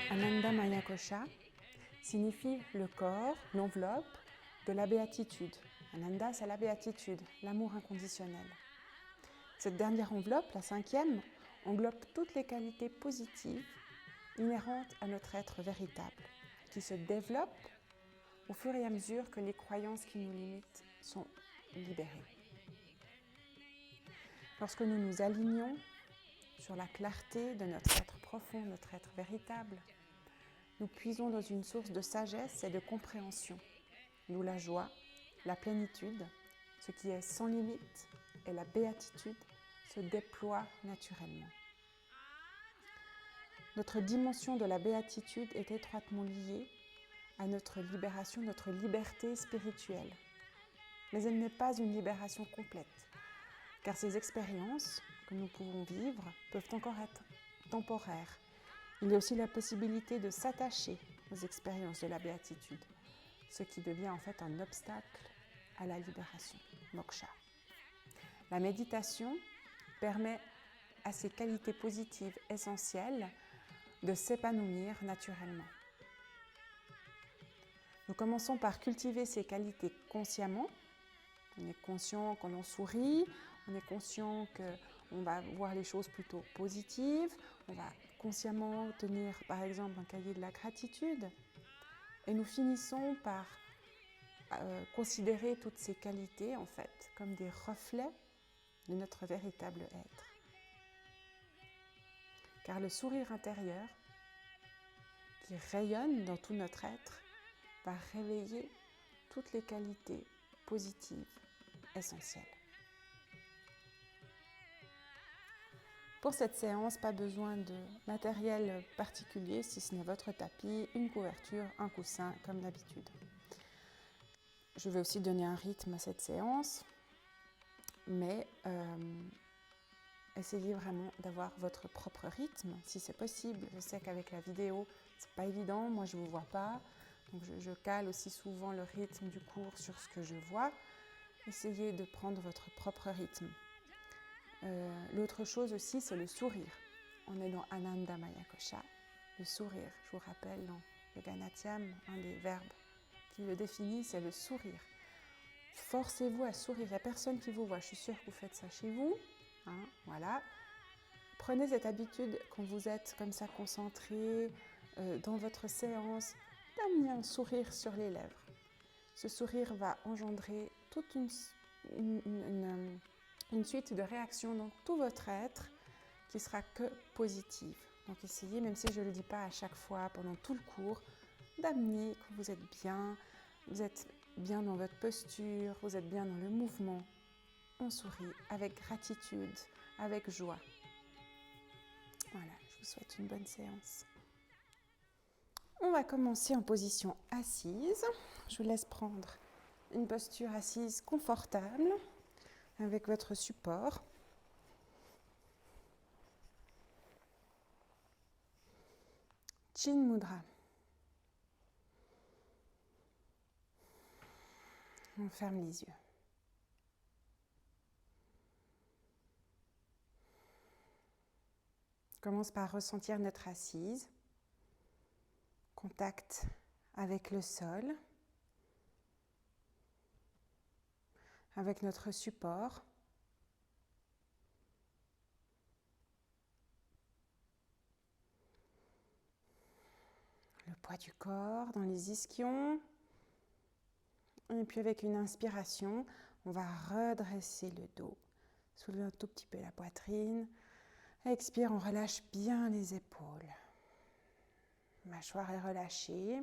Ananda Maya Kosha signifie le corps, l'enveloppe de la béatitude. Ananda, c'est la béatitude, l'amour inconditionnel. Cette dernière enveloppe, la cinquième, englobe toutes les qualités positives inhérentes à notre être véritable, qui se développent au fur et à mesure que les croyances qui nous limitent sont libérées. Lorsque nous nous alignons sur la clarté de notre être profond, notre être véritable, nous puisons dans une source de sagesse et de compréhension, d'où la joie, la plénitude, ce qui est sans limite et la béatitude se déploie naturellement. Notre dimension de la béatitude est étroitement liée à notre libération, notre liberté spirituelle. Mais elle n'est pas une libération complète, car ces expériences que nous pouvons vivre peuvent encore être temporaires. Il y a aussi la possibilité de s'attacher aux expériences de la béatitude, ce qui devient en fait un obstacle à la libération, moksha. La méditation permet à ces qualités positives essentielles de s'épanouir naturellement. Nous commençons par cultiver ces qualités consciemment. On est conscient quand on sourit, on est conscient qu'on va voir les choses plutôt positives, on va consciemment tenir par exemple un cahier de la gratitude et nous finissons par considérer toutes ces qualités en fait comme des reflets de notre véritable être. Car le sourire intérieur qui rayonne dans tout notre être va réveiller toutes les qualités positives essentielles. Pour cette séance, pas besoin de matériel particulier si ce n'est votre tapis, une couverture, un coussin comme d'habitude. Je vais aussi donner un rythme à cette séance, mais essayez vraiment d'avoir votre propre rythme si c'est possible. Je sais qu'avec la vidéo, c'est pas évident, moi je ne vous vois pas, donc je cale aussi souvent le rythme du cours sur ce que je vois. Essayez de prendre votre propre rythme. L'autre chose aussi, c'est le sourire. On est dans Ananda Maya Kosha, le sourire. Je vous rappelle, dans le Ganatiam, un des verbes qui le définit, c'est le sourire. Forcez-vous à sourire. Il n'y a personne qui vous voit. Je suis sûre que vous faites ça chez vous. Voilà. Prenez cette habitude quand vous êtes comme ça concentré dans votre séance, d'amener un sourire sur les lèvres. Ce sourire va engendrer toute une suite de réactions dans tout votre être qui sera que positive. Donc essayez, même si je ne le dis pas à chaque fois pendant tout le cours, d'amener que vous êtes bien dans votre posture, vous êtes bien dans le mouvement. On sourit avec gratitude, avec joie. Voilà, je vous souhaite une bonne séance. On va commencer en position assise. Je vous laisse prendre une posture assise confortable avec votre support. Chin Mudra. On ferme les yeux. On commence par ressentir notre assise. Contact avec le sol, avec notre support. Le poids du corps dans les ischions. Et puis avec une inspiration, on va redresser le dos. Soulever un tout petit peu la poitrine. Expire, on relâche bien les épaules. Mâchoire est relâchée,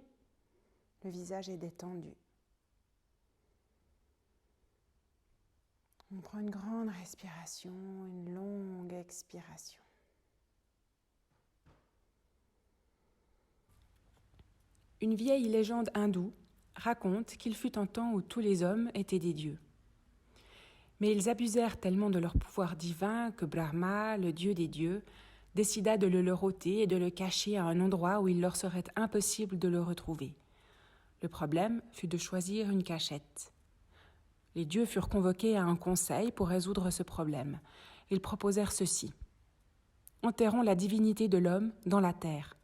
le visage est détendu. On prend une grande respiration, une longue expiration. Une vieille légende hindoue raconte qu'il fut un temps où tous les hommes étaient des dieux. Mais ils abusèrent tellement de leur pouvoir divin que Brahma, le dieu des dieux, décida de le leur ôter et de le cacher à un endroit où il leur serait impossible de le retrouver. Le problème fut de choisir une cachette. Les dieux furent convoqués à un conseil pour résoudre ce problème. Ils proposèrent ceci. Enterrons la divinité de l'homme dans la terre.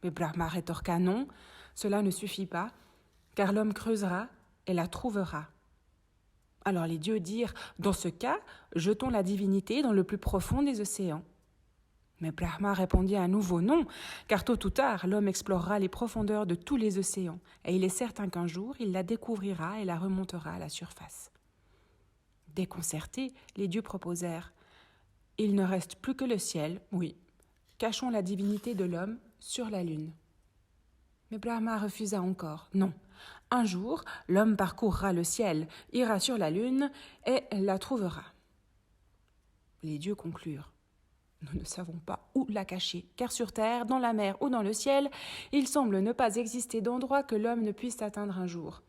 Mais Brahma rétorqua non, cela ne suffit pas, car l'homme creusera et la trouvera. Alors les dieux dirent, dans ce cas, jetons la divinité dans le plus profond des océans. Mais Brahma répondit à nouveau non, car tôt ou tard, l'homme explorera les profondeurs de tous les océans, et il est certain qu'un jour, il la découvrira et la remontera à la surface. Déconcertés, les dieux proposèrent « Il ne reste plus que le ciel, oui. Cachons la divinité de l'homme sur la lune. » Mais Brahma refusa encore « Non. Un jour, l'homme parcourra le ciel, ira sur la lune et la trouvera. » Les dieux conclurent « Nous ne savons pas où la cacher, car sur terre, dans la mer ou dans le ciel, il semble ne pas exister d'endroit que l'homme ne puisse atteindre un jour. »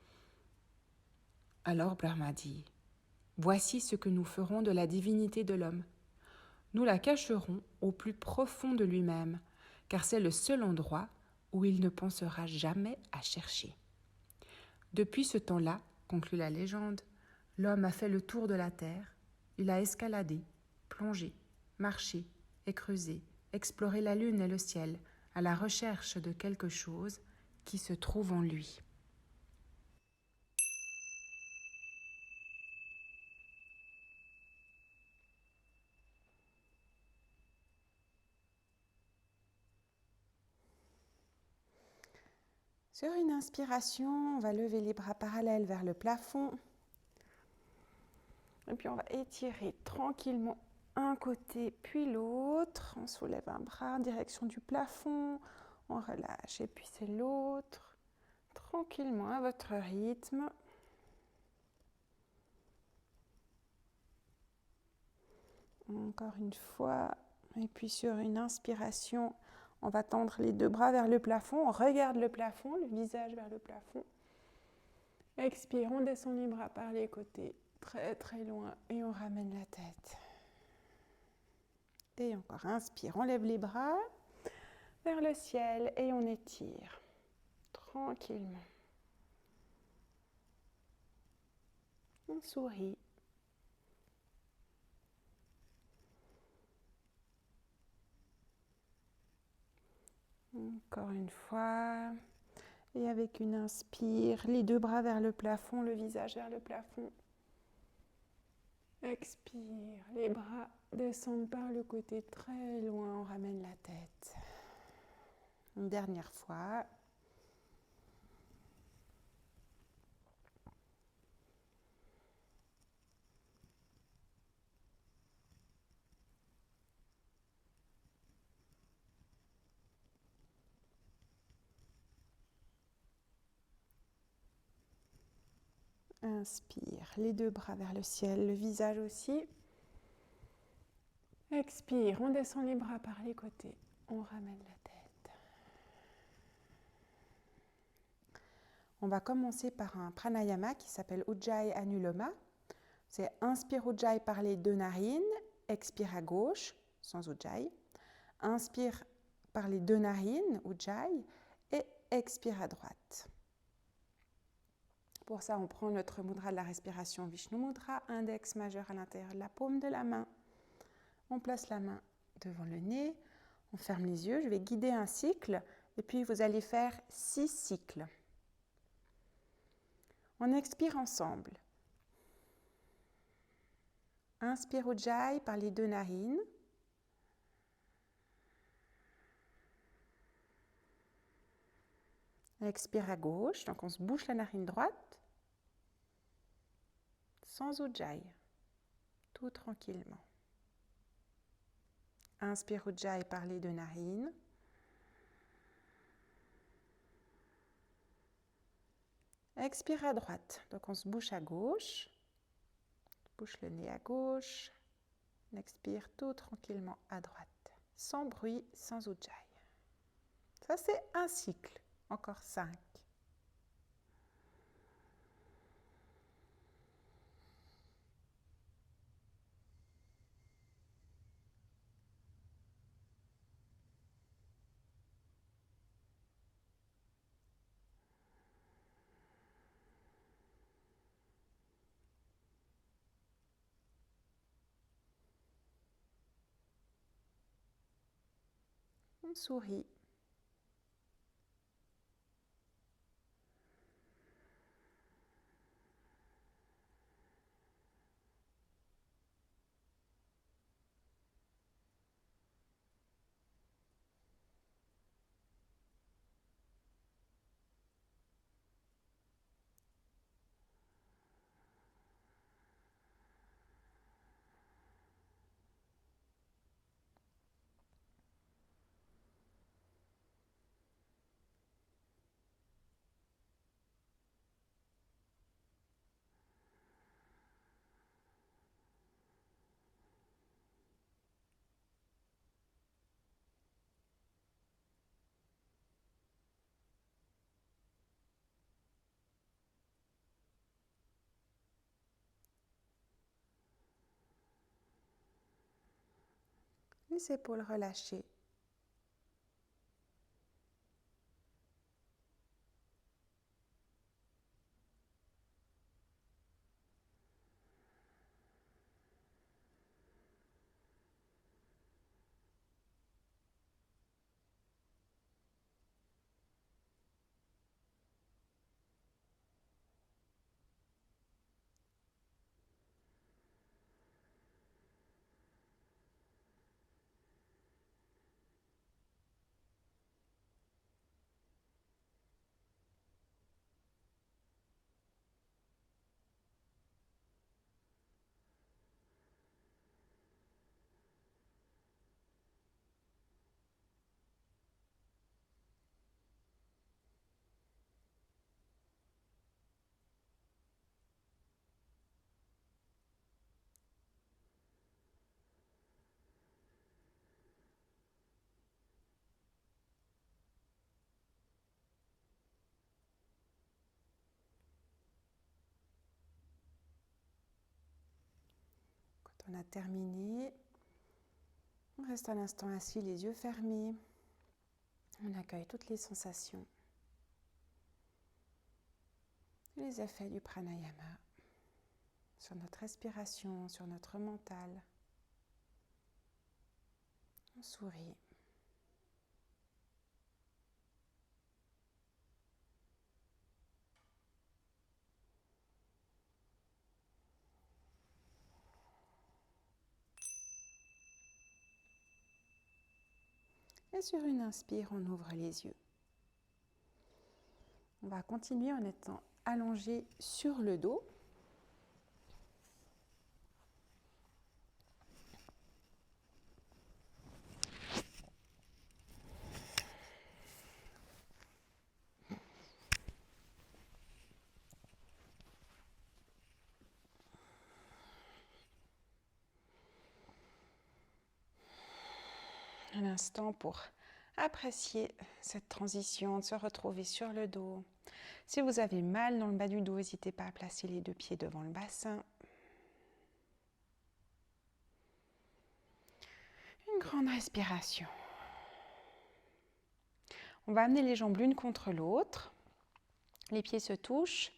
Alors Brahma dit « Voici ce que nous ferons de la divinité de l'homme. Nous la cacherons au plus profond de lui-même, car c'est le seul endroit où il ne pensera jamais à chercher. » Depuis ce temps-là, conclut la légende, l'homme a fait le tour de la terre, il a escaladé, plongé, marché et creusé, exploré la lune et le ciel, à la recherche de quelque chose qui se trouve en lui. Sur une inspiration, on va lever les bras parallèles vers le plafond. Et puis on va étirer tranquillement un côté puis l'autre. On soulève un bras en direction du plafond. On relâche et puis c'est l'autre. Tranquillement à votre rythme. Encore une fois. Et puis sur une inspiration, on va tendre les deux bras vers le plafond. On regarde le plafond, le visage vers le plafond. Expire, on descend les bras par les côtés, très très loin, et on ramène la tête. Et encore, inspire, on lève les bras vers le ciel et on étire tranquillement. On sourit. Encore une fois. Et avec une inspire, les deux bras vers le plafond, le visage vers le plafond. Expire, les bras descendent par le côté très loin, on ramène la tête. Une dernière fois. Inspire, les deux bras vers le ciel, le visage aussi. Expire, on descend les bras par les côtés, on ramène la tête. On va commencer par un pranayama qui s'appelle Ujjayi Anuloma. C'est inspire Ujjayi par les deux narines, expire à gauche, sans Ujjayi. Inspire par les deux narines, Ujjayi, et expire à droite. Pour ça, on prend notre mudra de la respiration, Vishnu Mudra, index majeur à l'intérieur de la paume de la main. On place la main devant le nez, on ferme les yeux, je vais guider un cycle, et puis vous allez faire 6 cycles. On expire ensemble. Inspire Ujjayi par les deux narines. Expire à gauche, donc on se bouche la narine droite, sans Ujjayi, tout tranquillement. Inspire Ujjayi par les deux narines. Expire à droite, donc on se bouche à gauche, bouche le nez à gauche, on expire tout tranquillement à droite, sans bruit, sans Ujjayi. Ça c'est un cycle, encore 5. On sourit. Les épaules relâchées. On a terminé. On reste un instant assis, les yeux fermés. On accueille toutes les sensations, les effets du pranayama sur notre respiration, sur notre mental. On sourit. Et sur une inspire, on ouvre les yeux. On va continuer en étant allongé sur le dos. Un instant pour apprécier cette transition, de se retrouver sur le dos. Si vous avez mal dans le bas du dos, n'hésitez pas à placer les deux pieds devant le bassin. Une grande respiration. On va amener les jambes l'une contre l'autre. Les pieds se touchent.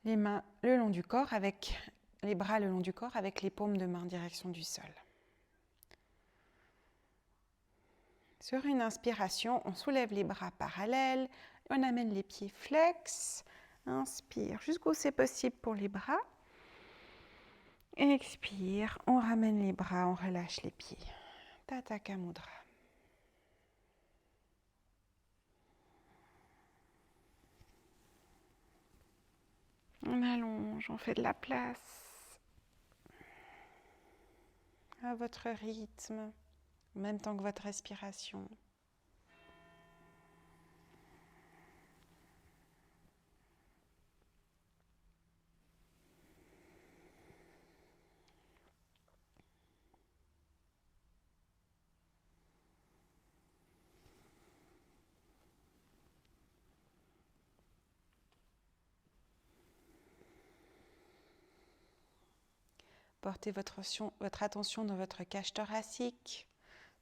Les mains le long du corps, avec les bras le long du corps, avec les paumes de main en direction du sol. Sur une inspiration, on soulève les bras parallèles, on amène les pieds flex. Inspire jusqu'où c'est possible pour les bras. Expire, on ramène les bras, on relâche les pieds. Tataka Mudra. On allonge, on fait de la place à votre rythme, en même temps que votre respiration. Portez votre attention dans votre cage thoracique.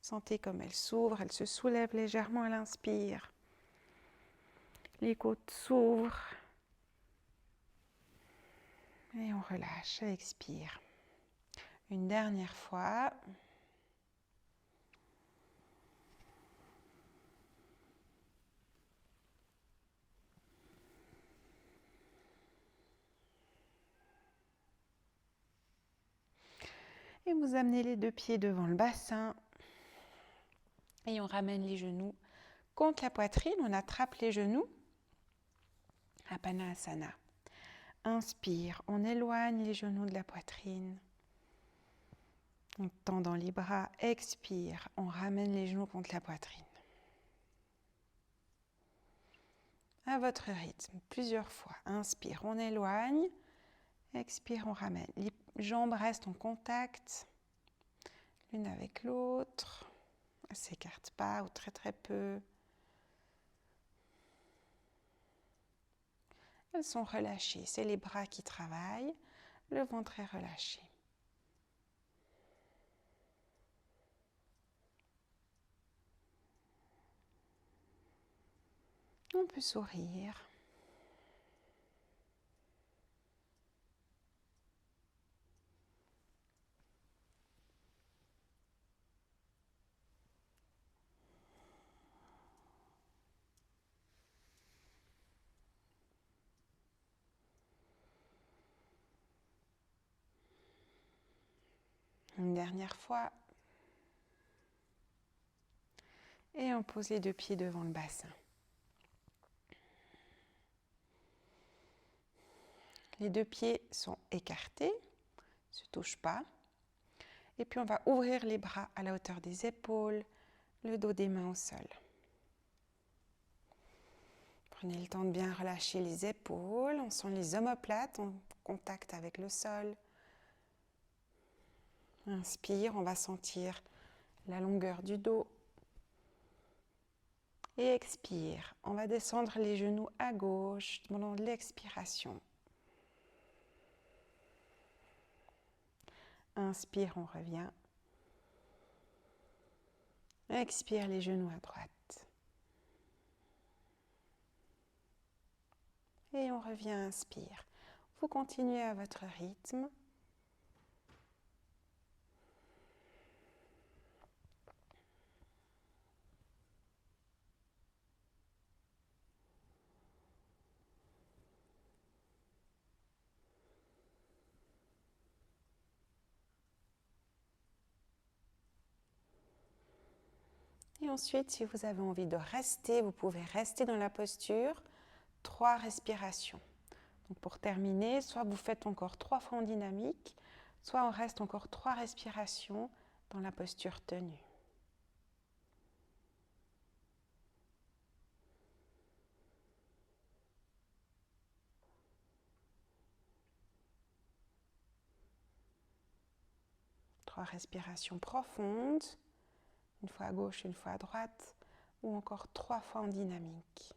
Sentez comme elle s'ouvre, elle se soulève légèrement à l'inspire. Les côtes s'ouvrent. Et on relâche, expire. Une dernière fois. Et vous amenez les 2 pieds devant le bassin. Et on ramène les genoux contre la poitrine. On attrape les genoux. Apanasana. Inspire, on éloigne les genoux de la poitrine. On tend dans les bras. Expire, on ramène les genoux contre la poitrine. À votre rythme, plusieurs fois. Inspire, on éloigne. Expire, on ramène. Les jambes restent en contact, l'une avec l'autre. Elles ne s'écartent pas ou très très peu. Elles sont relâchées. C'est les bras qui travaillent. Le ventre est relâché. On peut sourire. Une dernière fois. Et on pose les 2 pieds devant le bassin. Les 2 pieds sont écartés, ne se touchent pas. Et puis on va ouvrir les bras à la hauteur des épaules, le dos des mains au sol. Prenez le temps de bien relâcher les épaules. On sent les omoplates en contact avec le sol. Inspire, on va sentir la longueur du dos. Et expire, on va descendre les genoux à gauche pendant l'expiration. Inspire, on revient. Expire les genoux à droite. Et on revient, inspire. Vous continuez à votre rythme. Et ensuite, si vous avez envie de rester, vous pouvez rester dans la posture. 3 respirations. Donc pour terminer, soit vous faites encore 3 fois en dynamique, soit on reste encore 3 respirations dans la posture tenue. Trois respirations profondes, une fois à gauche, une fois à droite, ou encore 3 fois en dynamique.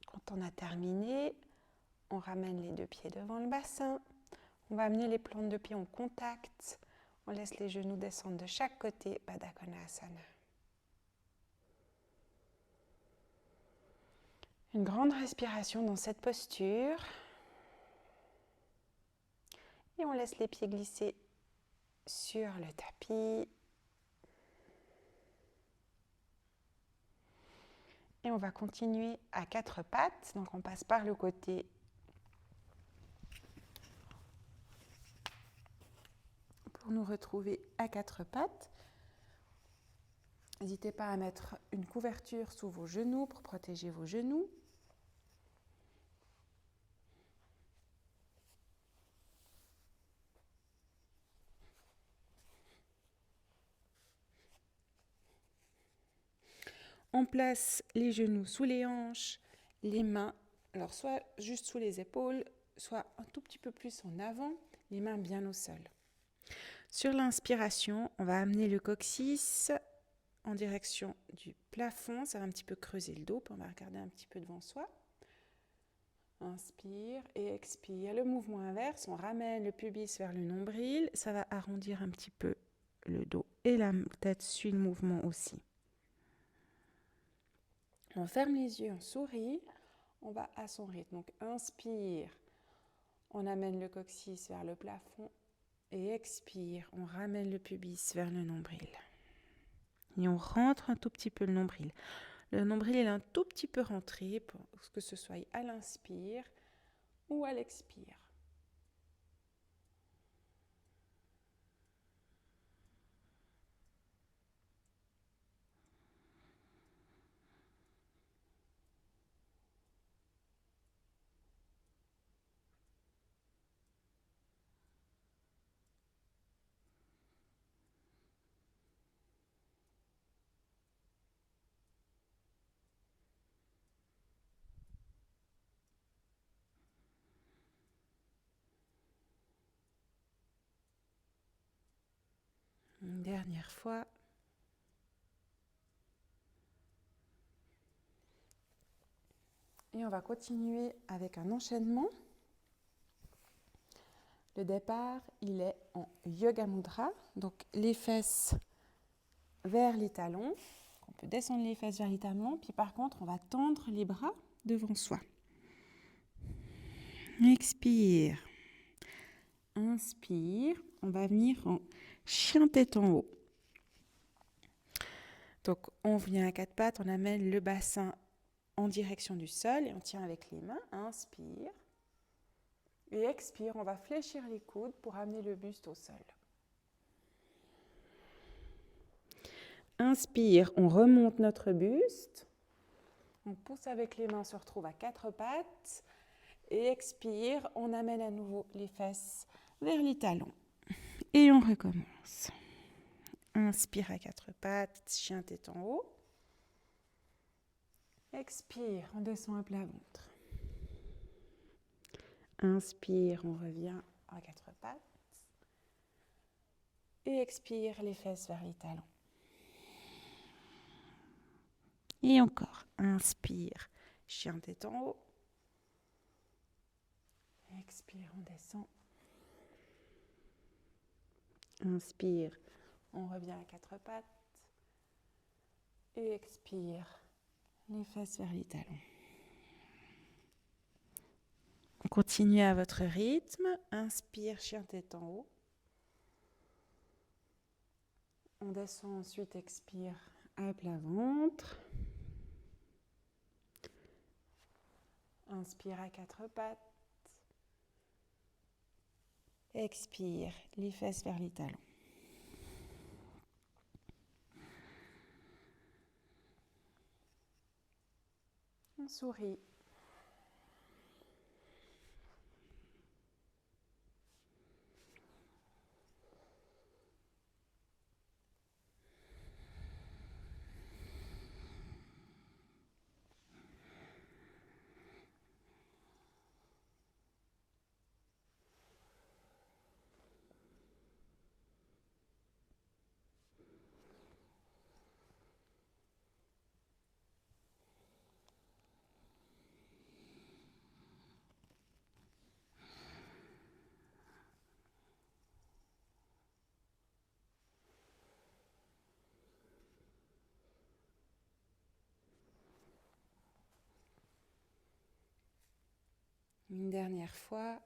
Quand on a terminé, on ramène les 2 pieds devant le bassin. On va amener les plantes de pied en contact. On laisse les genoux descendre de chaque côté, Baddha Konasana. Une grande respiration dans cette posture. Et on laisse les pieds glisser sur le tapis. Et on va continuer à 4 pattes. Donc on passe par le côté pour nous retrouver à 4 pattes. N'hésitez pas à mettre une couverture sous vos genoux pour protéger vos genoux. On place les genoux sous les hanches, les mains, alors soit juste sous les épaules, soit un tout petit peu plus en avant, les mains bien au sol. Sur l'inspiration, on va amener le coccyx en direction du plafond. Ça va un petit peu creuser le dos. Puis on va regarder un petit peu devant soi. Inspire et expire. Le mouvement inverse, on ramène le pubis vers le nombril. Ça va arrondir un petit peu le dos et la tête suit le mouvement aussi. On ferme les yeux, on sourit. On va à son rythme. Donc inspire, on amène le coccyx vers le plafond. Et expire, on ramène le pubis vers le nombril. Et on rentre un tout petit peu le nombril. Le nombril est un tout petit peu rentré, pour que ce soit à l'inspire ou à l'expire. Une dernière fois. Et on va continuer avec un enchaînement. Le départ, il est en Yoga Mudra. Donc les fesses vers les talons. On peut descendre les fesses vers les talons. Puis par contre, on va tendre les bras devant soi. Expire. Inspire. On va venir en chien tête en haut. Donc on vient à quatre pattes, on amène le bassin en direction du sol et on tient avec les mains. Inspire. Et expire, on va fléchir les coudes pour amener le buste au sol. Inspire, on remonte notre buste. On pousse avec les mains, on se retrouve à quatre pattes. Et expire, on amène à nouveau les fesses vers les talons. Et on recommence. Inspire à quatre pattes, chien tête en haut. Expire, on descend à plat ventre. Inspire, on revient à quatre pattes. Et expire, les fesses vers les talons. Et encore, inspire, chien tête en haut. Expire, on descend. Inspire, on revient à quatre pattes. Et expire, les fesses vers les talons. Continuez à votre rythme. Inspire, chien tête en haut. On descend ensuite, expire à plat ventre. Inspire à quatre pattes. Expire, les fesses vers les talons. On sourit. Une dernière fois.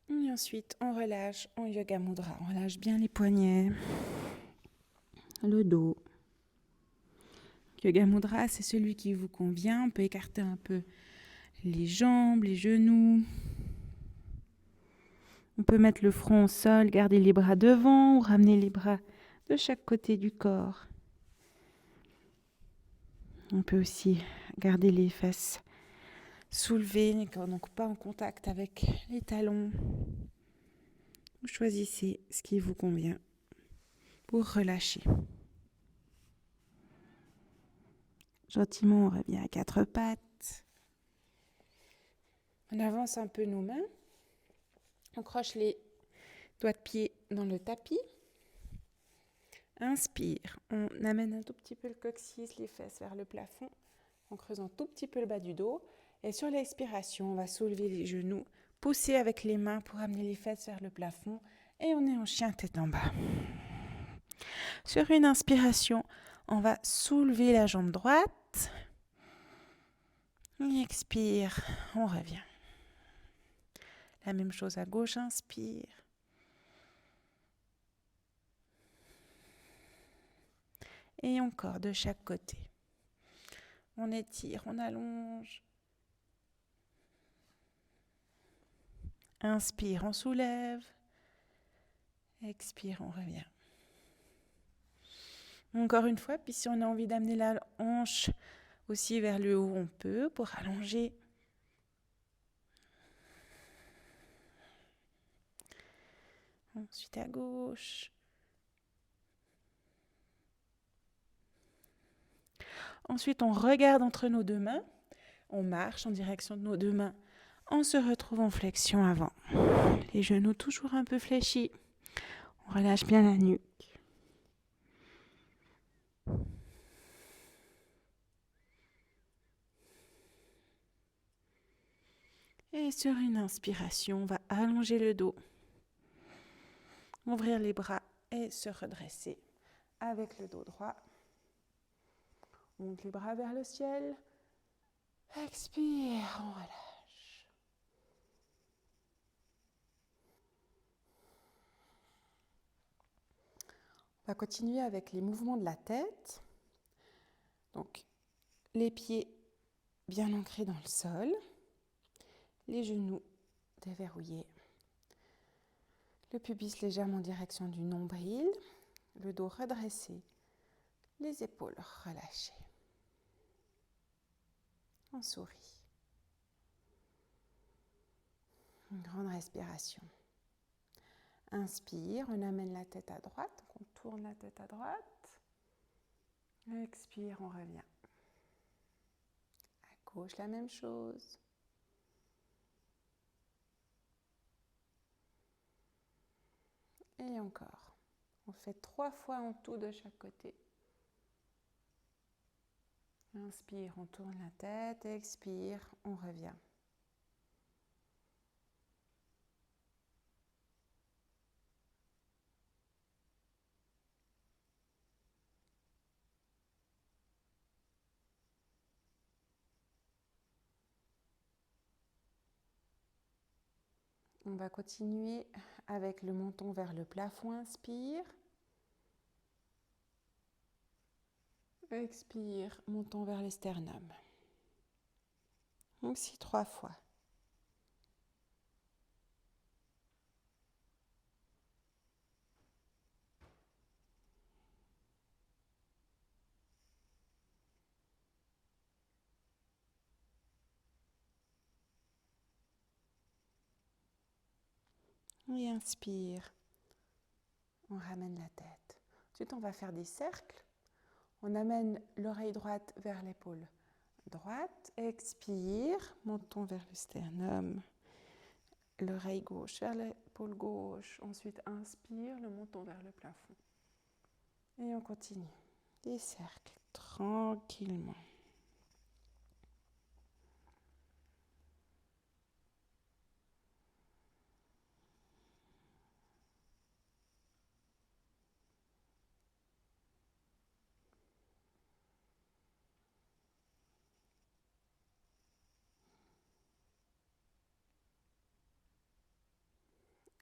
Et ensuite, on relâche en Yoga Mudra. On relâche bien les poignets, le dos. Yoga Mudra, c'est celui qui vous convient. On peut écarter un peu les jambes, les genoux. On peut mettre le front au sol, garder les bras devant ou ramener les bras de chaque côté du corps. On peut aussi garder les fesses soulevées, donc pas en contact avec les talons. Choisissez ce qui vous convient. pour relâcher. Gentiment, on revient à quatre pattes. On avance un peu nos mains. On croche les doigts de pied dans le tapis. Inspire. On amène un tout petit peu le coccyx, les fesses vers le plafond, en creusant tout petit peu le bas du dos. Et sur l'expiration, on va soulever les genoux, pousser avec les mains pour amener les fesses vers le plafond. Et on est en chien tête en bas. Sur une inspiration, on va soulever la jambe droite. Expire, on revient. La même chose à gauche, inspire. Et encore de chaque côté. On étire, on allonge. Inspire, on soulève. Expire, on revient. Encore une fois, puis si on a envie d'amener la hanche aussi vers le haut, on peut pour allonger. Ensuite à gauche. Ensuite, on regarde entre nos deux mains. On marche en direction de nos deux mains. On se retrouve en flexion avant. Les genoux toujours un peu fléchis. On relâche bien la nuque. Et sur une inspiration, on va allonger le dos. Ouvrir les bras et se redresser avec le dos droit. On monte les bras vers le ciel. Expire, on relâche. On va continuer avec les mouvements de la tête. Donc, les pieds bien ancrés dans le sol. Les genoux déverrouillés. Le pubis légèrement en direction du nombril. Le dos redressé. Les épaules relâchées. On sourit. Une grande respiration. Inspire, on amène la tête à droite, on tourne la tête à droite. Expire, on revient. À gauche, la même chose. Et encore. On fait 3 fois en tout de chaque côté. Inspire, on tourne la tête. Expire, on revient. On va continuer avec le menton vers le plafond. Inspire. Expire, menton vers les sternums. Aussi 3 fois. Et inspire. On ramène la tête. Ensuite, on va faire des cercles. On amène l'oreille droite vers l'épaule droite. Expire. Menton vers le sternum. L'oreille gauche vers l'épaule gauche. Ensuite, inspire, le menton vers le plafond. Et on continue. Des cercles, tranquillement.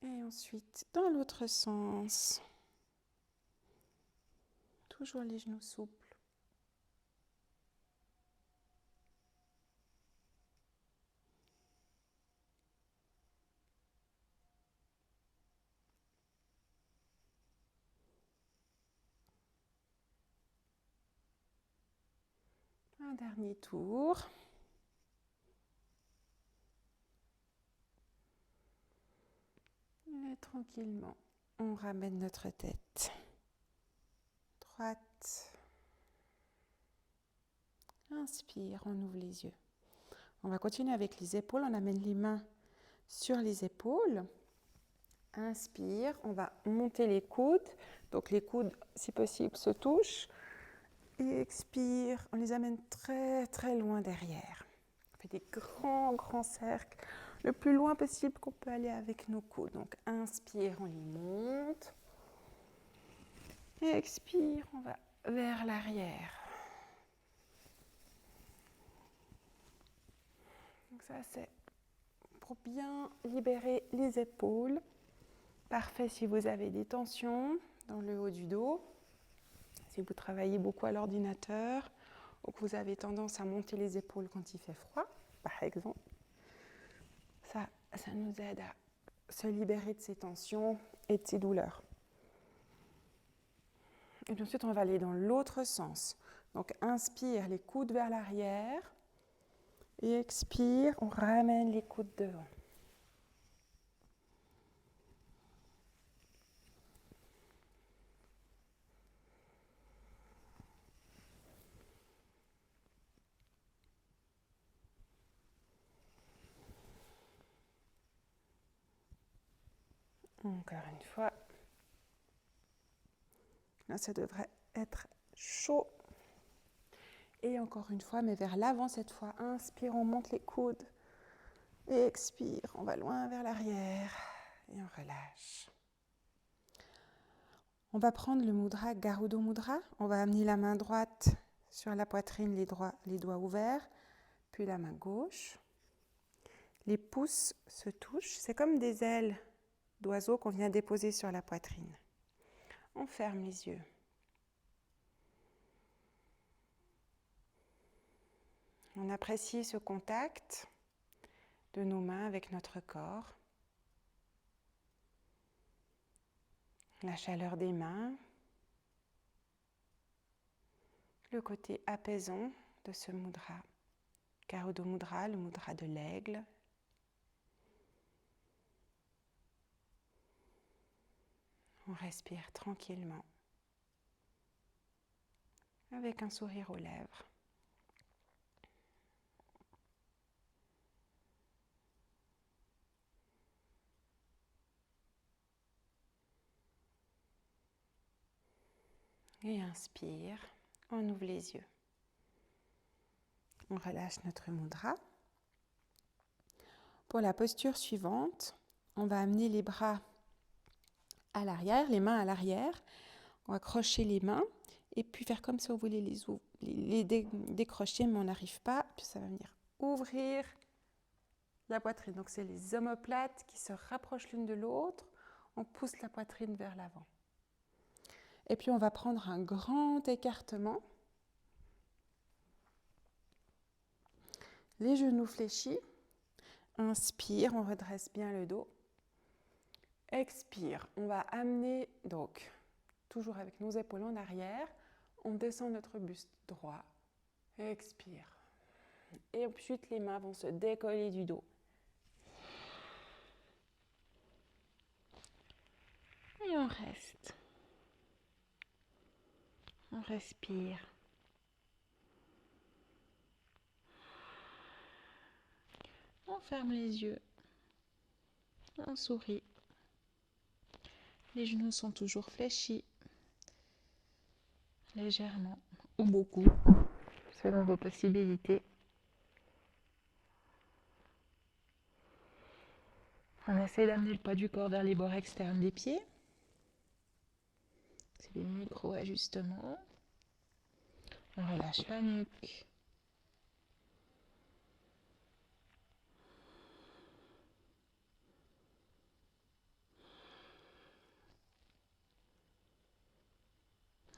Et ensuite, dans l'autre sens. Toujours les genoux souples. Un dernier tour. Et tranquillement, on ramène notre tête droite. Inspire, on ouvre les yeux. On va continuer avec les épaules. On amène les mains sur les épaules. Inspire, on va monter les coudes. Donc les coudes, si possible, se touchent. Et expire, on les amène très très loin derrière. On fait des grands cercles, le plus loin possible qu'on peut aller avec nos coudes. Donc inspire, on les monte. Et expire, on va vers l'arrière. Donc ça, c'est pour bien libérer les épaules. Parfait si vous avez des tensions dans le haut du dos. Si vous travaillez beaucoup à l'ordinateur ou que vous avez tendance à monter les épaules quand il fait froid, par exemple, ça nous aide à se libérer de ces tensions et de ces douleurs. Et ensuite, on va aller dans l'autre sens. Donc, inspire, les coudes vers l'arrière. Et expire, on ramène les coudes devant. Encore une fois. Là, ça devrait être chaud. Et encore une fois, mais vers l'avant cette fois. Inspire, on monte les coudes. Et expire, on va loin vers l'arrière. Et on relâche. On va prendre le mudra Garuda Mudra. On va amener la main droite sur la poitrine, les doigts ouverts. Puis la main gauche. Les pouces se touchent. C'est comme des ailes d'oiseau qu'on vient déposer sur la poitrine. On ferme les yeux. On apprécie ce contact de nos mains avec notre corps. La chaleur des mains. Le côté apaisant de ce mudra. Garuda Mudra, le mudra de l'aigle. On respire tranquillement, avec un sourire aux lèvres. Et inspire, on ouvre les yeux. On relâche notre mudra. Pour la posture suivante, on va amener les bras à l'arrière, les mains à l'arrière. On va crocher les mains et puis faire comme si on voulait les décrocher, mais on n'arrive pas. Puis ça va venir ouvrir la poitrine. Donc c'est les omoplates qui se rapprochent l'une de l'autre. On pousse la poitrine vers l'avant. Et puis on va prendre un grand écartement. Les genoux fléchis. Inspire, on redresse bien le dos. Expire, on va amener, donc, toujours avec nos épaules en arrière, on descend notre buste droit. Expire. Et ensuite, les mains vont se décoller du dos. Et on reste. On respire. On ferme les yeux. On sourit. Les genoux sont toujours fléchis. Légèrement ou beaucoup, selon vos possibilités. On essaie d'amener le poids du corps vers les bords externes des pieds. C'est des micro-ajustements. On relâche la nuque.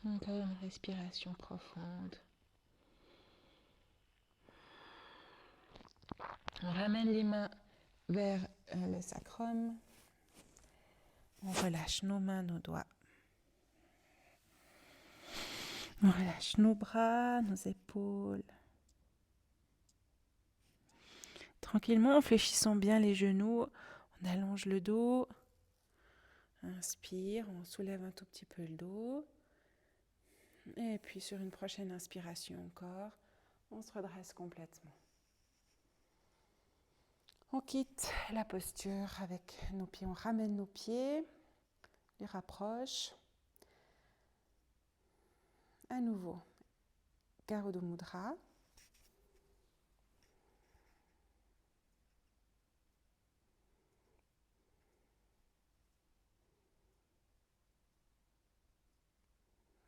Encore une respiration profonde. On ramène les mains vers le sacrum. On relâche nos mains, nos doigts. On relâche nos bras, nos épaules. Tranquillement, en fléchissant bien les genoux, on allonge le dos. Inspire, on soulève un tout petit peu le dos. Et puis sur une prochaine inspiration encore, on se redresse complètement. On quitte la posture avec nos pieds, on ramène nos pieds, les rapproche. À nouveau, Garuda Mudra.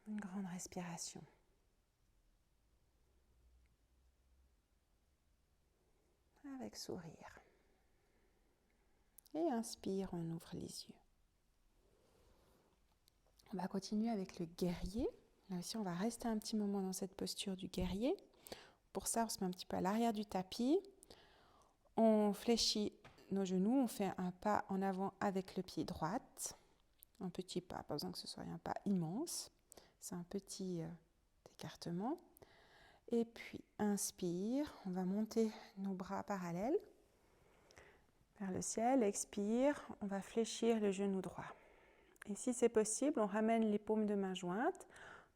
Une grande respiration. Avec sourire. Et inspire, on ouvre les yeux. On va continuer avec le guerrier. Là aussi, on va rester un petit moment dans cette posture du guerrier. Pour ça, on se met un petit peu à l'arrière du tapis. On fléchit nos genoux, on fait un pas en avant avec le pied droit. Un petit pas, pas besoin que ce soit un pas immense. C'est un petit écartement. Et puis, inspire, on va monter nos bras parallèles vers le ciel. Expire, on va fléchir le genou droit. Et si c'est possible, on ramène les paumes de main jointes.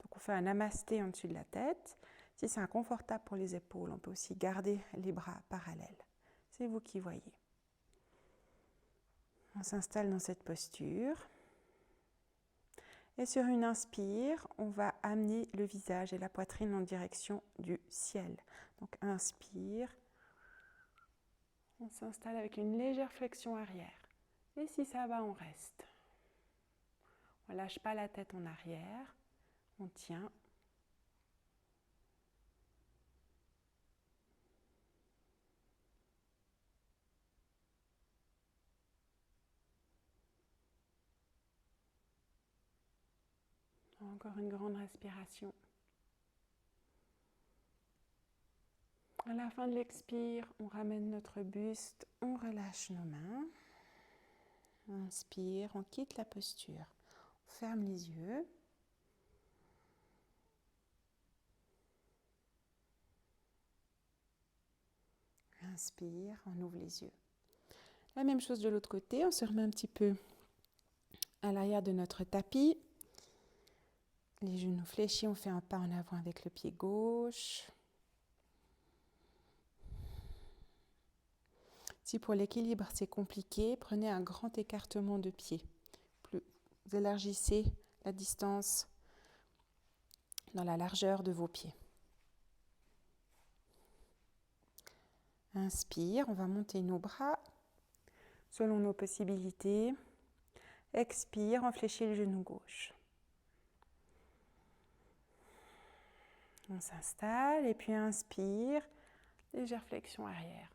Donc, on fait un namasté en dessus de la tête. Si c'est inconfortable pour les épaules, on peut aussi garder les bras parallèles. C'est vous qui voyez. On s'installe dans cette posture. Et sur une inspire, on va amener le visage et la poitrine en direction du ciel. Donc, inspire. On s'installe avec une légère flexion arrière. Et si ça va, on reste. On ne lâche pas la tête en arrière. On tient. Encore une grande respiration. À la fin de l'expire, on ramène notre buste, on relâche nos mains. Inspire, on quitte la posture. On ferme les yeux. Inspire, on ouvre les yeux. La même chose de l'autre côté, on se remet un petit peu à l'arrière de notre tapis. Les genoux fléchis, on fait un pas en avant avec le pied gauche. Si pour l'équilibre c'est compliqué, prenez un grand écartement de pied. Plus vous élargissez la distance dans la largeur de vos pieds. Inspire, on va monter nos bras selon nos possibilités. Expire, on fléchit le genou gauche. On s'installe et puis inspire, légère flexion arrière.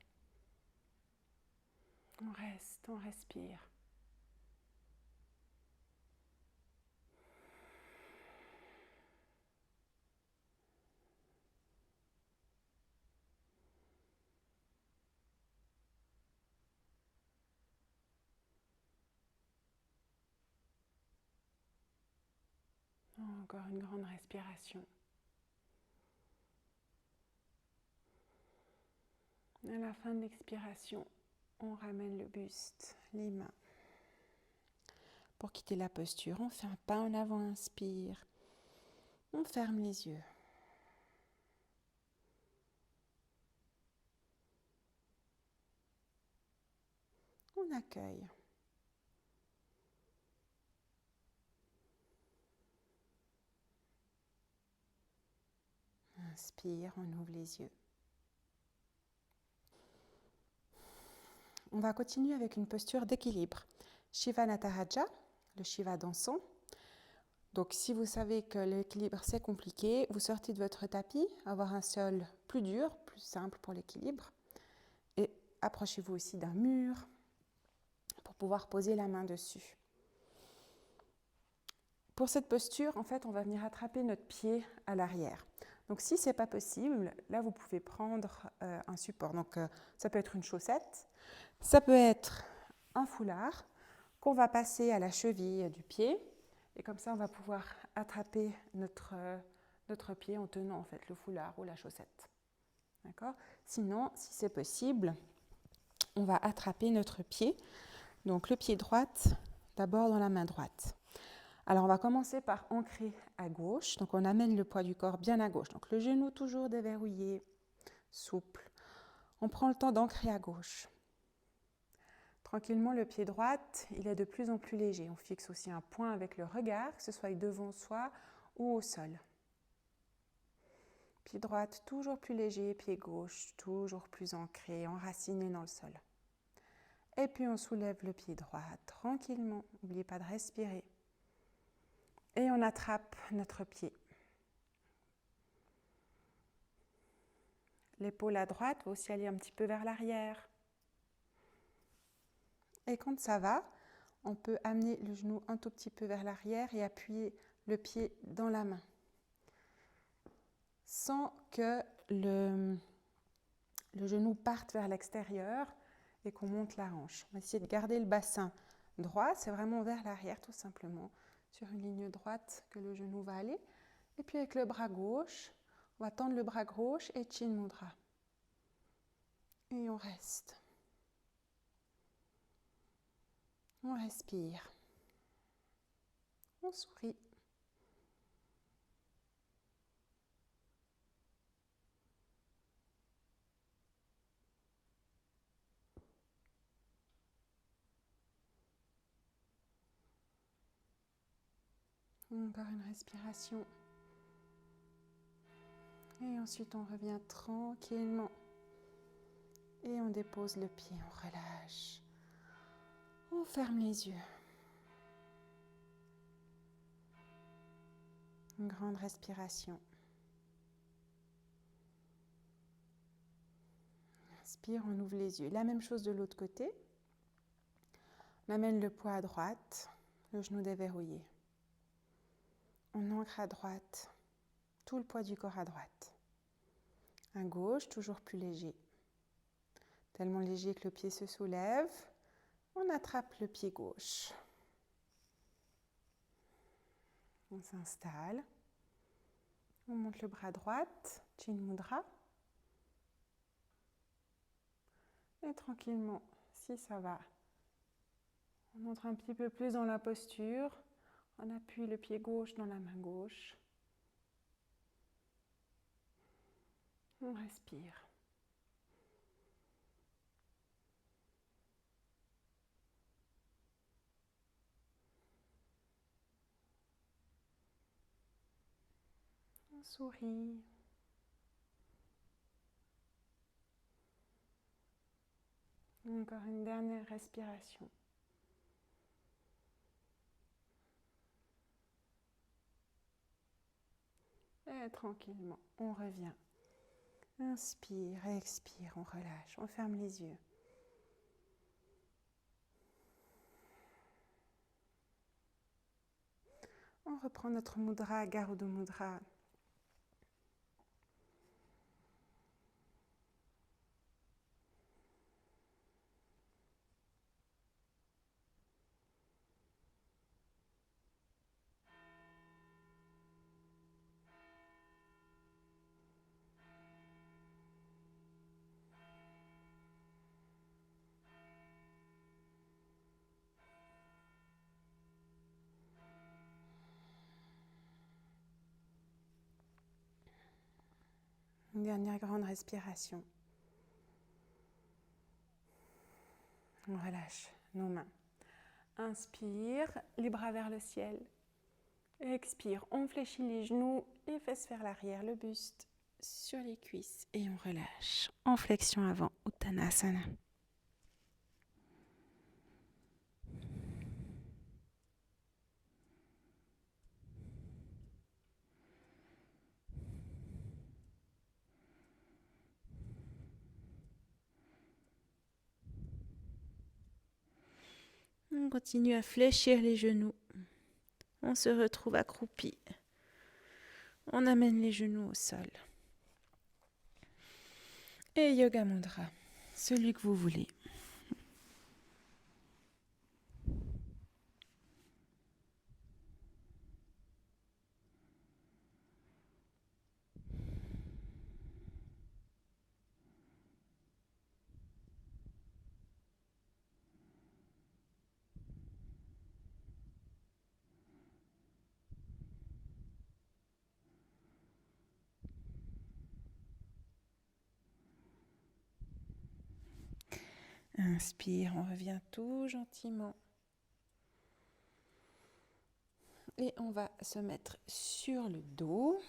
On reste, on respire. Encore une grande respiration. À la fin de l'expiration, on ramène le buste, les mains. Pour quitter la posture, on fait un pas en avant, inspire. On ferme les yeux. On accueille. Inspire, on ouvre les yeux. On va continuer avec une posture d'équilibre. Shiva Nataraja, le Shiva dansant. Donc si vous savez que l'équilibre c'est compliqué, vous sortez de votre tapis, avoir un sol plus dur, plus simple pour l'équilibre. Et approchez-vous aussi d'un mur pour pouvoir poser la main dessus. Pour cette posture, en fait, on va venir attraper notre pied à l'arrière. Donc si ce n'est pas possible, là vous pouvez prendre un support. Donc ça peut être une chaussette, ça peut être un foulard qu'on va passer à la cheville du pied. Et comme ça, on va pouvoir attraper notre pied en tenant en fait le foulard ou la chaussette. D'accord ? Sinon, si c'est possible, on va attraper notre pied. Donc le pied droit, d'abord dans la main droite. Alors, on va commencer par ancrer à gauche. Donc, on amène le poids du corps bien à gauche. Donc, le genou toujours déverrouillé, souple. On prend le temps d'ancrer à gauche. Tranquillement, le pied droit, il est de plus en plus léger. On fixe aussi un point avec le regard, que ce soit devant soi ou au sol. Pied droit, toujours plus léger. Pied gauche, toujours plus ancré, enraciné dans le sol. Et puis, on soulève le pied droit tranquillement. N'oubliez pas de respirer. Et on attrape notre pied. L'épaule à droite va aussi aller un petit peu vers l'arrière. Et quand ça va, on peut amener le genou un tout petit peu vers l'arrière et appuyer le pied dans la main. Sans que le genou parte vers l'extérieur et qu'on monte la hanche. On va essayer de garder le bassin droit, c'est vraiment vers l'arrière tout simplement, sur une ligne droite que le genou va aller. Et puis avec le bras gauche, on va tendre le bras gauche et Chin Mudra. Et on reste. On respire. On sourit. Encore une respiration. Et ensuite, on revient tranquillement. Et on dépose le pied, on relâche. On ferme les yeux. Une grande respiration. Inspire, on ouvre les yeux. La même chose de l'autre côté. On amène le poids à droite, le genou déverrouillé. On ancre à droite, tout le poids du corps à droite. À gauche, toujours plus léger. Tellement léger que le pied se soulève. On attrape le pied gauche. On s'installe. On monte le bras droit, Chin Mudra. Et tranquillement, si ça va, on entre un petit peu plus dans la posture. On appuie le pied gauche dans la main gauche. On respire. On sourit. Encore une dernière respiration. Et tranquillement, on revient. Inspire, expire, on relâche, on ferme les yeux. On reprend notre mudra, Garuda Mudra. Une dernière grande respiration. On relâche nos mains. Inspire, les bras vers le ciel. Expire, on fléchit les genoux, les fesses vers l'arrière, le buste sur les cuisses et on relâche. En flexion avant, Uttanasana. On continue à fléchir les genoux. On se retrouve accroupi. On amène les genoux au sol. Et Yoga Mudra, celui que vous voulez. Inspire, on revient tout gentiment. Et on va se mettre sur le dos.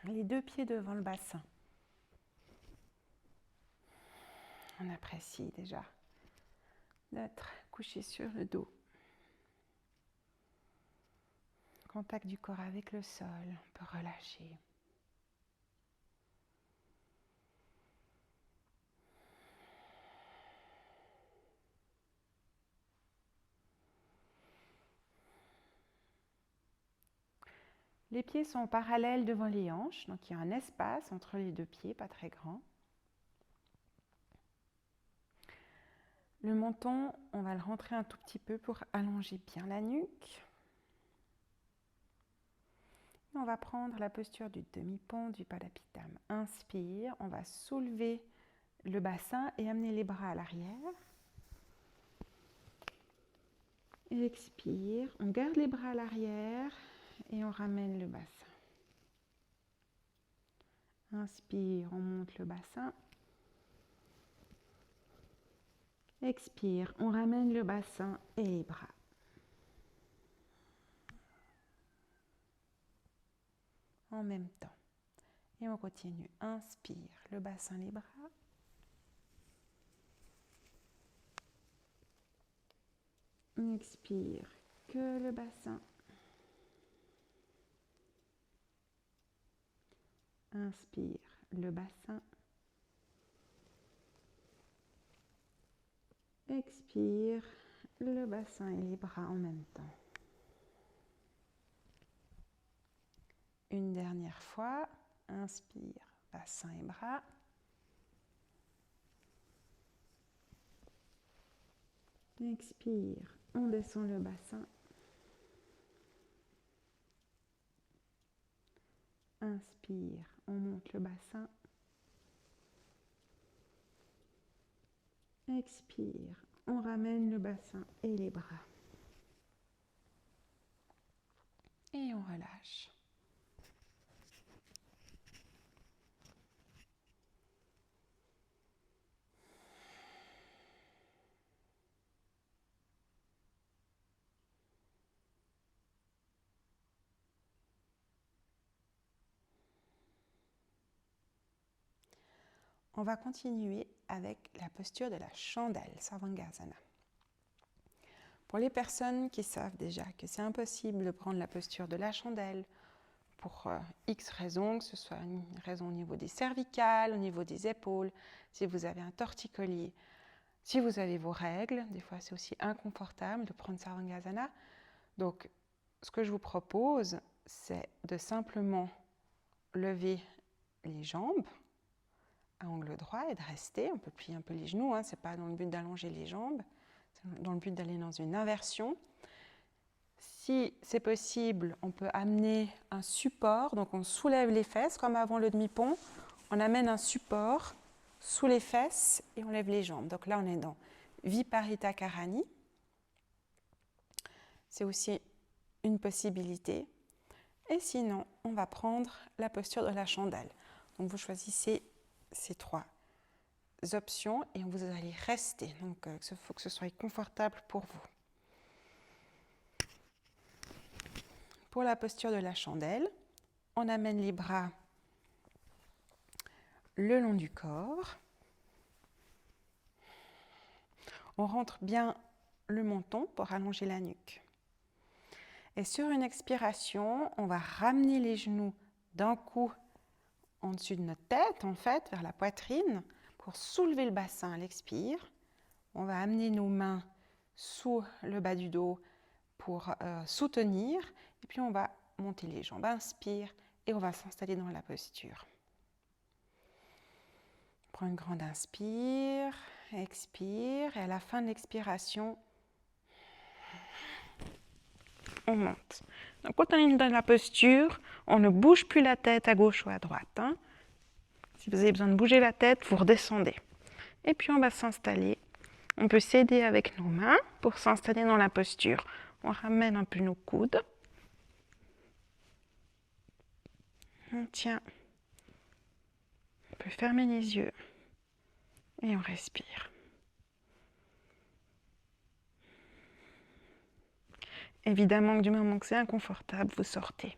Les deux pieds devant le bassin. On apprécie déjà d'être couché sur le dos. Contact du corps avec le sol, on peut relâcher. Les pieds sont parallèles devant les hanches, donc il y a un espace entre les deux pieds, pas très grand. Le menton, on va le rentrer un tout petit peu pour allonger bien la nuque. Et on va prendre la posture du demi-pont du Padapitam. Inspire, on va soulever le bassin et amener les bras à l'arrière. Expire, on garde les bras à l'arrière et on ramène le bassin. Inspire, on monte le bassin. Expire, on ramène le bassin et les bras. En même temps. Et on continue. Inspire, le bassin, les bras. Expire, que le bassin. Inspire, le bassin. Expire, le bassin et les bras en même temps. Une dernière fois. Inspire, bassin et bras. Expire, on descend le bassin. Inspire, on monte le bassin. Expire, on ramène le bassin et les bras. Et on relâche. On va continuer avec la posture de la chandelle, Sarvangasana. Pour les personnes qui savent déjà que c'est impossible de prendre la posture de la chandelle pour X raisons, que ce soit une raison au niveau des cervicales, au niveau des épaules, si vous avez un torticolis, si vous avez vos règles, des fois c'est aussi inconfortable de prendre Sarvangasana. Donc, ce que je vous propose, c'est de simplement lever les jambes à angle droit et de rester. On peut plier un peu les genoux, ce n'est pas dans le but d'allonger les jambes, c'est dans le but d'aller dans une inversion. Si c'est possible, on peut amener un support, donc on soulève les fesses comme avant le demi-pont, on amène un support sous les fesses et on lève les jambes. Donc là on est dans Viparita Karani. C'est aussi une possibilité. Et sinon, on va prendre la posture de la chandelle. Donc vous choisissez ces trois options et vous allez rester. Donc il faut que ce soit confortable pour vous. Pour la posture de la chandelle, on amène les bras le long du corps. On rentre bien le menton pour allonger la nuque. Et sur une expiration, on va ramener les genoux d'un coup en dessus de notre tête, en fait, vers la poitrine, pour soulever le bassin à l'expire. On va amener nos mains sous le bas du dos pour soutenir. Et puis on va monter les jambes. Inspire et on va s'installer dans la posture. Prends une grande inspire, expire. Et à la fin de l'expiration, on monte. Donc quand on est dans la posture, on ne bouge plus la tête à gauche ou à droite. Si vous avez besoin de bouger la tête, vous redescendez. Et puis on va s'installer. On peut s'aider avec nos mains pour s'installer dans la posture. On ramène un peu nos coudes. On tient. On peut fermer les yeux et on respire. Évidemment que du moment que c'est inconfortable, vous sortez.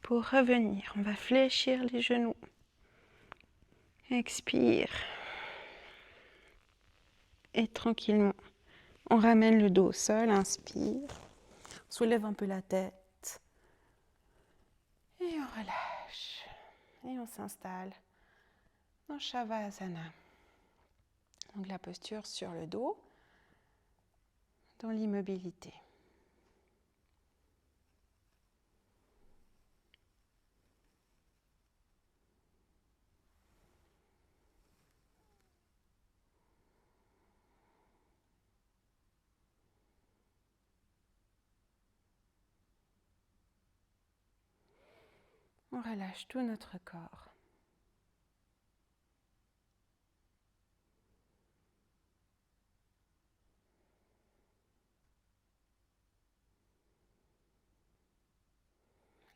Pour revenir, on va fléchir les genoux. Expire. Et tranquillement, on ramène le dos au sol, inspire. Soulève un peu la tête. Et on relâche. Et on s'installe dans Shavasana. Donc la posture sur le dos, dans l'immobilité. On relâche tout notre corps.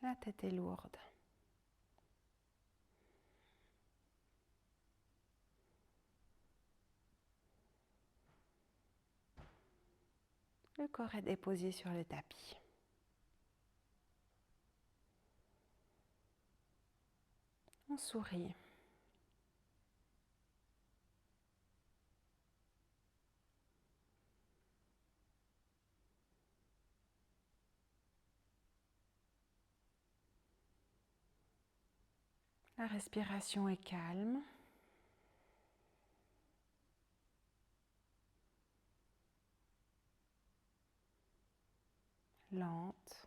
La tête est lourde. Le corps est déposé sur le tapis. On sourit. La respiration est calme. Lente.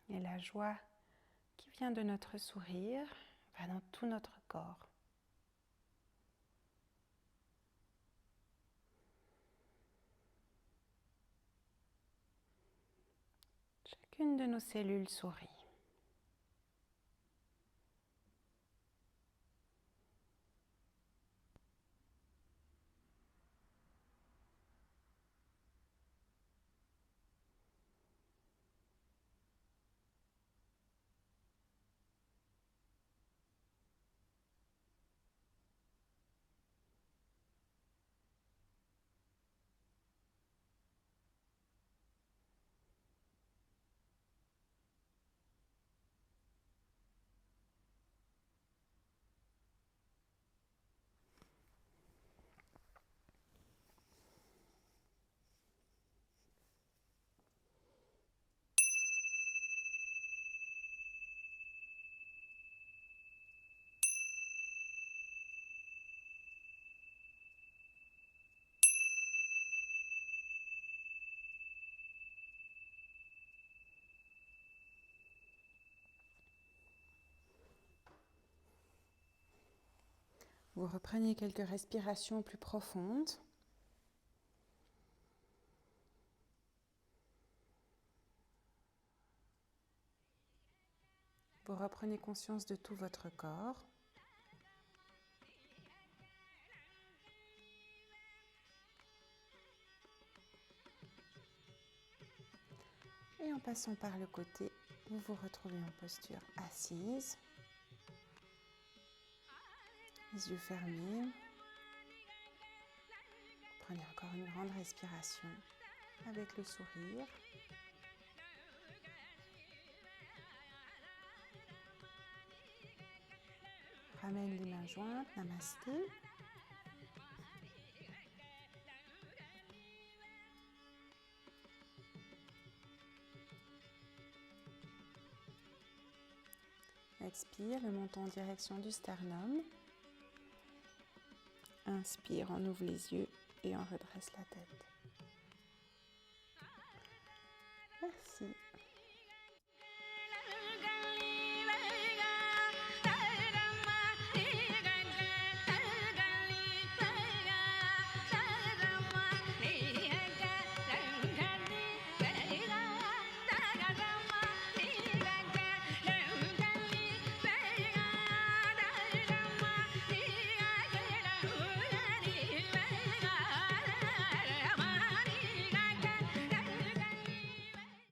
Et la joie qui vient de notre sourire va dans tout notre corps. Chacune de nos cellules sourit. Vous reprenez quelques respirations plus profondes. Vous reprenez conscience de tout votre corps. Et en passant par le côté, vous vous retrouvez en posture assise. Les yeux fermés. Prenez encore une grande respiration avec le sourire. Ramène les mains jointes, namasté. Expire, le menton en direction du sternum. Inspire, on ouvre les yeux et on redresse la tête.